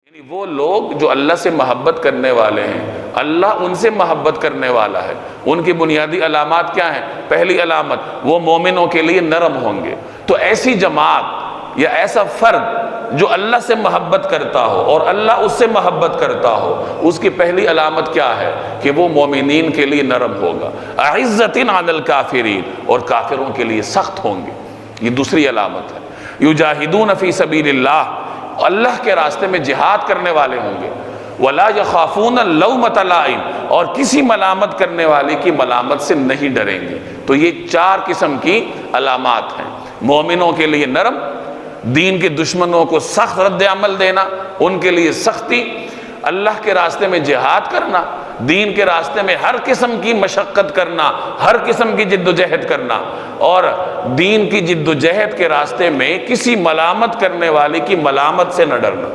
यानी वो लोग जो अल्लाह से मोहब्बत करने वाले हैं, अल्लाह उनसे मोहब्बत करने वाला है। उनकी बुनियादी अलामात क्या हैं? पहली अलामत, वो मोमिनों के लिए नरम होंगे। तो ऐसी जमात या ऐसा फर्द जो अल्लाह से मोहब्बत करता हो और अल्लाह उससे मोहब्बत करता हो, उसकी पहली अलामत क्या है कि वो मोमिनीन के लिए नरम होगा। अइज़्ज़तिन अलल काफिरीन, और काफिरों के लिए सख्त होंगे। ये दूसरी अलामत है। युजाहिदून फी सबीलिल्लाह, अल्लाह के रास्ते में जिहाद करने वाले होंगे। वला यखाफून लौमत लाइम, और किसी मलामत करने वाले की मलामत से नहीं डरेंगे। तो ये चार किस्म की अलामात हैं। मोमिनों के लिए नरम, दीन के दुश्मनों को सख्त रद्द अमल देना, उनके लिए सख्ती, अल्लाह के रास्ते में जिहाद करना, दीन के रास्ते में हर किस्म की मशक्क़त करना, हर किस्म की जिद्दोजहद करना, और दीन की जिद्दोजहद के रास्ते में किसी मलामत करने वाले की मलामत से न डरना।